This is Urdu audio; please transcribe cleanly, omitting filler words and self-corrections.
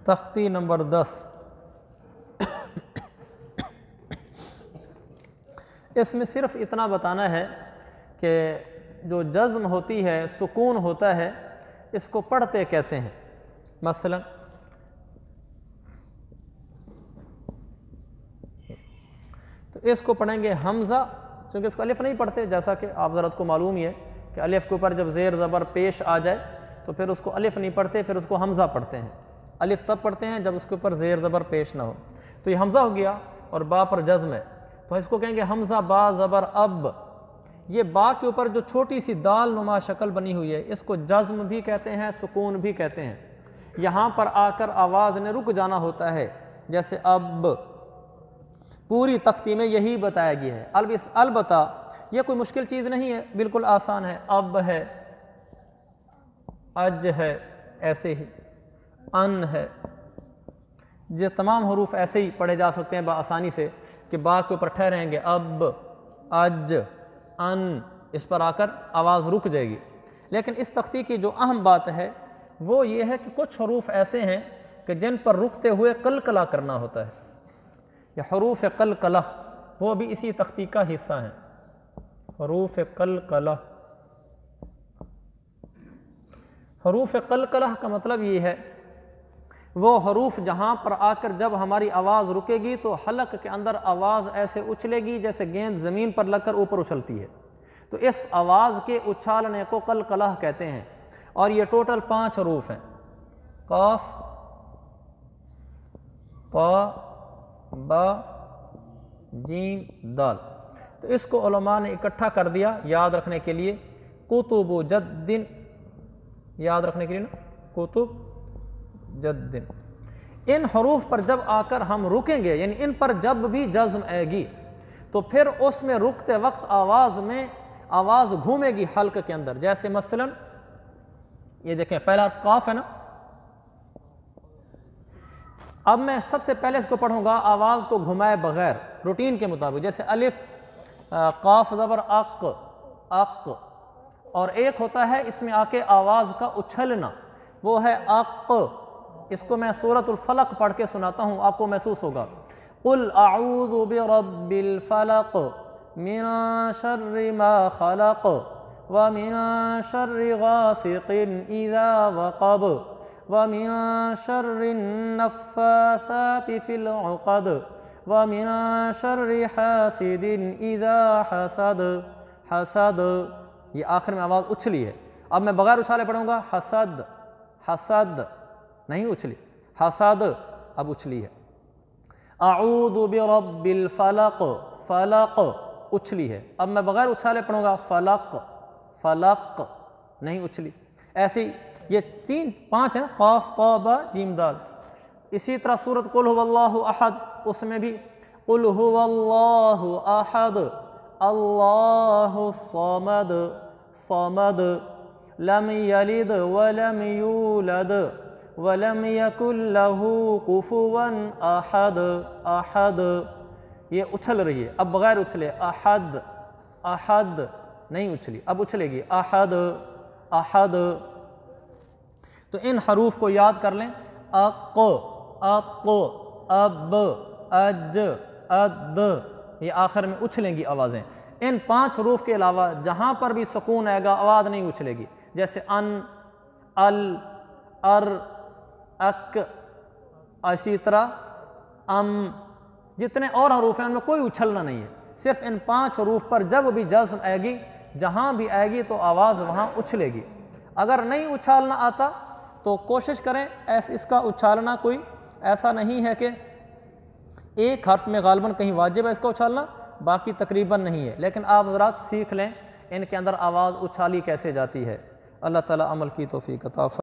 تختی نمبر 10۔ اس میں صرف اتنا بتانا ہے کہ جو جزم ہوتی ہے، سکون ہوتا ہے، اس کو پڑھتے کیسے ہیں۔ مثلا تو اس کو پڑھیں گے حمزہ، چونکہ اس کو الف نہیں پڑھتے، جیسا کہ آپ حضرات کو معلوم ہی ہے کہ الف کے اوپر جب زیر زبر پیش آ جائے تو پھر اس کو الف نہیں پڑھتے، پھر اس کو حمزہ پڑھتے ہیں۔ الف تب پڑھتے ہیں جب اس کے اوپر زیر زبر پیش نہ ہو۔ تو یہ حمزہ ہو گیا اور با پر جزم ہے، تو اس کو کہیں گے حمزہ با زبر اب۔ یہ با کے اوپر جو چھوٹی سی دال نما شکل بنی ہوئی ہے، اس کو جزم بھی کہتے ہیں، سکون بھی کہتے ہیں۔ یہاں پر آ کر آواز نے رک جانا ہوتا ہے، جیسے اب۔ پوری تختی میں یہی بتایا گیا ہے۔ البتہ یہ کوئی مشکل چیز نہیں ہے، بالکل آسان ہے۔ اب ہے، اج ہے، ایسے ہی ان ہے، یہ تمام حروف ایسے ہی پڑھے جا سکتے ہیں بآسانی سے کہ با کے اوپر ٹھہریں گے اب، اج، ان، اس پر آ کر آواز رک جائے گی۔ لیکن اس تختی کی جو اہم بات ہے وہ یہ ہے کہ کچھ حروف ایسے ہیں کہ جن پر رکتے ہوئے قلقلہ کرنا ہوتا ہے۔ یہ حروف قلقلہ وہ بھی اسی تختی کا حصہ ہیں۔ حروف قلقلہ، حروف قلقلہ کا مطلب یہ ہے وہ حروف جہاں پر آ کر جب ہماری آواز رکے گی تو حلق کے اندر آواز ایسے اچھلے گی جیسے گیند زمین پر لگ کر اوپر اچھلتی ہے، تو اس آواز کے اچھالنے کو قلقلہ کہتے ہیں۔ اور یہ ٹوٹل 5 حروف ہیں، قاف، طا، با، جیم، دال۔ تو اس کو علماء نے اکٹھا کر دیا یاد رکھنے کے لیے، کتب جد، یاد رکھنے کے لیے نا، کتب جد۔ ان حروف پر جب آ کر ہم رکیں گے، یعنی ان پر جب بھی جزم آئے گی تو پھر اس میں رکتے وقت آواز گھومے گی حلق کے اندر۔ جیسے مثلا یہ دیکھیں پہلا حرف قاف ہے نا، اب میں سب سے پہلے اس کو پڑھوں گا آواز کو گھمائے بغیر روٹین کے مطابق، جیسے الف قاف زبر اق، اق، اور ایک ہوتا ہے اس میں آ کے آواز کا اچھلنا، وہ ہے اق۔ اس کو میں سورۃ الفلق پڑھ کے سناتا ہوں، آپ کو محسوس ہوگا۔ قل اعوذ برب الفلق من شر ما خلق ومن شر غاسق اذا وقب ومن شر النفاثات في العقد ومن شر حاسد اذا حسد۔ حسد، یہ آخر میں آواز اچھلی ہے۔ اب میں بغیر اچھالے پڑھوں گا، حسد، حسد، نہیں اچھلی، حسد، اب اچھلی ہے۔ اعوذ برب الفلق، فلق، اچھلی ہے۔ اب میں بغیر اچھالے پڑھوں گا، فلق، فلق، نہیں اچھلی۔ ایسی یہ 5 ہیں، قاف، طا، با، جیم، دال۔ اسی طرح سورۃ قل هو اللہ احد، اس میں بھی قل هو اللہ احد، اللہ الصمد، صمد، لم یلد ولم یولد ولم یکن لہ کفوا احد، احد، یہ اچھل رہی ہے۔ اب بغیر اچھلے، احد، احد، نہیں اچھلی، اب اچھلے گی، احد، احد۔ تو ان حروف کو یاد کر لیں، اق، اق، اب، اج، اد، یہ آخر میں اچھلیں گی آوازیں۔ ان 5 حروف کے علاوہ جہاں پر بھی سکون آئے گا آواز نہیں اچھلے گی، جیسے ان، ال، ار، اک، اسی طرح ام، جتنے اور حروف ہیں ان میں کوئی اچھلنا نہیں ہے۔ صرف ان 5 حروف پر جب بھی جزم آئے گی، جہاں بھی آئے گی تو آواز وہاں اچھلے گی۔ اگر نہیں اچھالنا آتا تو کوشش کریں، اس کا اچھالنا کوئی ایسا نہیں ہے کہ ایک حرف میں غالباً کہیں واجب ہے اس کا اچھالنا، باقی تقریباً نہیں ہے، لیکن آپ حضرات سیکھ لیں ان کے اندر آواز اچھالی کیسے جاتی ہے۔ اللہ تعالیٰ عمل کی توفیق عطا فرمائے۔